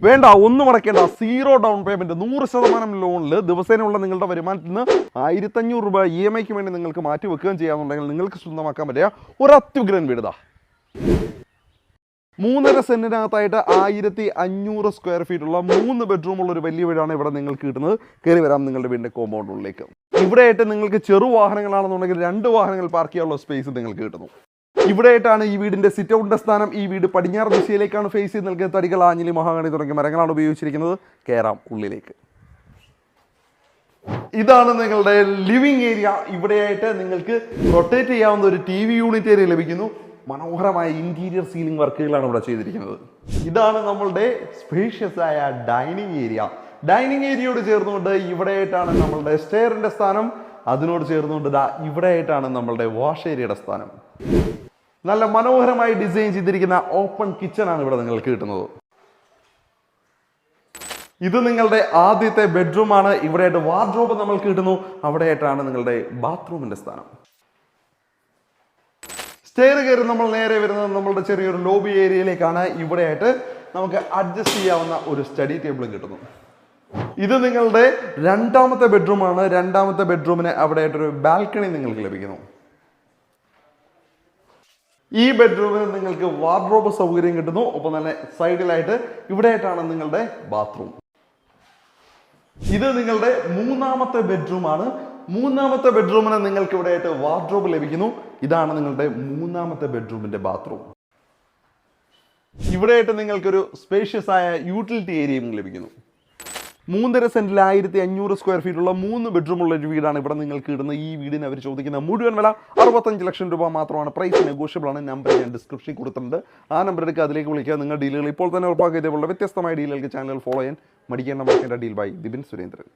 വേണ്ട, ഒന്നും അടയ്ക്കേണ്ട, 0 ഡൗൺ പേയ്മെൻറ്റ്, 100% ലോണിൽ ദിവസേനയുള്ള നിങ്ങളുടെ വരുമാനത്തിൽ നിന്ന് 1500 രൂപ EMIക്ക് വേണ്ടി നിങ്ങൾക്ക് മാറ്റി വെക്കുകയും ചെയ്യാമെന്നുണ്ടെങ്കിൽ നിങ്ങൾക്ക് സ്വന്തമാക്കാൻ പറ്റിയ ഒരു അത്യുഗ്രൻ വീടുതാ. 3.5 സെന്റിനകത്തായിട്ട് 1500 സ്ക്വയർ ഫീറ്റുള്ള 3 ബെഡ്റൂമുള്ള ഒരു വലിയ വീടാണ് ഇവിടെ നിങ്ങൾക്ക് കിട്ടുന്നത്. കയറി വരാം നിങ്ങളുടെ വീടിൻ്റെ കോമ്പൗണ്ടിലേക്ക്. ഇവിടെയായിട്ട് നിങ്ങൾക്ക് ചെറു വാഹനങ്ങളാണെന്നുണ്ടെങ്കിൽ 2 വാഹനങ്ങൾ പാർക്ക് ചെയ്യാനുള്ള സ്പേസ് നിങ്ങൾക്ക് കിട്ടുന്നു. ഇവിടെയായിട്ടാണ് ഈ വീടിൻ്റെ സിറ്റ് ഔട്ടിൻ്റെ സ്ഥാനം. ഈ വീട് പടിഞ്ഞാറ് ദിശയിലേക്കാണ് ഫേസ് ചെയ്ത് നിൽക്കുന്നത്. തടികൾ, ആഞ്ഞിലി, മഹാഗണി തുടങ്ങിയ മരങ്ങളാണ് ഉപയോഗിച്ചിരിക്കുന്നത്. കയറാം ഉള്ളിലേക്ക്. ഇതാണ് നിങ്ങളുടെ ലിവിങ് ഏരിയ. ഇവിടെയായിട്ട് നിങ്ങൾക്ക് റൊട്ടേറ്റ് ചെയ്യാവുന്ന ഒരു TV യൂണിറ്റ് ഏരിയ ലഭിക്കുന്നു. മനോഹരമായ ഇന്റീരിയർ സീലിംഗ് വർക്കുകളാണ് ഇവിടെ ചെയ്തിരിക്കുന്നത്. ഇതാണ് നമ്മളുടെ സ്പേഷ്യസ് ആയ ഡൈനിങ് ഏരിയ. ഡൈനിങ് ഏരിയയോട് ചേർന്നുകൊണ്ട് ഇവിടെയായിട്ടാണ് നമ്മളുടെ സ്റ്റെയറിൻ്റെ സ്ഥാനം. അതിനോട് ചേർന്നുകൊണ്ട് ഇവിടെയായിട്ടാണ് നമ്മളുടെ വാഷ് ഏരിയയുടെ സ്ഥാനം. നല്ല മനോഹരമായി ഡിസൈൻ ചെയ്തിരിക്കുന്ന ഓപ്പൺ കിച്ചൺ ആണ് ഇവിടെ നിങ്ങൾക്ക് കിട്ടുന്നത്. ഇത് നിങ്ങളുടെ ആദ്യത്തെ ബെഡ്റൂം ആണ്. ഇവിടെയായിട്ട് വാർഡ്രോബ് നമ്മൾക്ക് കിട്ടുന്നു. അവിടെയായിട്ടാണ് നിങ്ങളുടെ ബാത്റൂമിന്റെ സ്ഥാനം. സ്റ്റെയർ കയറി നമ്മൾ നേരെ വരുന്നത് നമ്മളുടെ ചെറിയൊരു ലോബി ഏരിയയിലേക്കാണ്. ഇവിടെയായിട്ട് നമുക്ക് അഡ്ജസ്റ്റ് ചെയ്യാവുന്ന ഒരു സ്റ്റഡി ടേബിളും കിട്ടുന്നു. ഇത് നിങ്ങളുടെ രണ്ടാമത്തെ ബെഡ്റൂം ആണ്. രണ്ടാമത്തെ ബെഡ്റൂമിന് അവിടെയായിട്ടൊരു ബാൽക്കണി നിങ്ങൾക്ക് ലഭിക്കുന്നു. ഈ ബെഡ്റൂമിൽ നിങ്ങൾക്ക് വാർഡ്രോബ് സൗകര്യം കിട്ടുന്നു. ഒപ്പം തന്നെ സൈഡിലായിട്ട് ഇവിടെയായിട്ടാണ് നിങ്ങളുടെ ബാത്റൂം. ഇത് നിങ്ങളുടെ മൂന്നാമത്തെ ബെഡ്റൂം ആണ്. മൂന്നാമത്തെ ബെഡ്റൂമിന് നിങ്ങൾക്ക് ഇവിടെയായിട്ട് വാർഡ്രോബ് ലഭിക്കുന്നു. ഇതാണ് നിങ്ങളുടെ മൂന്നാമത്തെ ബെഡ്റൂമിന്റെ ബാത്റൂം. ഇവിടെയായിട്ട് നിങ്ങൾക്കൊരു സ്പേഷ്യസ് ആയ യൂട്ടിലിറ്റി ഏരിയയും ലഭിക്കുന്നു. 3.5 സെന്റിൽ 1500 സ്ക്വയർ ഫീറ്റുള്ള 3 ബെഡ്റൂമുള്ള ഒരു വീടാണ് ഇവിടെ നിങ്ങൾക്ക് കിട്ടുന്ന. ഈ വീടിന് അവർ ചോദിക്കുന്ന മുഴുവൻ വില 65 ലക്ഷം രൂപ മാത്രമാണ്. പ്രൈസ് നെഗോഷ്യബിൾ ആണ്. നമ്പർ ഞാൻ ഡിസ്ക്രിപ്ഷനിൽ കൊടുത്തിട്ടുണ്ട്. ആ നമ്പർ എടുക്കുക, അതിലേക്ക് വിളിക്കുക. നിങ്ങൾ ഡീലുകൾ ഇപ്പോൾ തന്നെ ഉറപ്പാക്കുക. ഇതേപോലെ വ്യത്യസ്തമായ ഡീലുകൾക്ക് ചാനൽ ഫോളോ ചെയ്യാൻ മടിക്കേണ്ട. Deal by Dibin Surendran.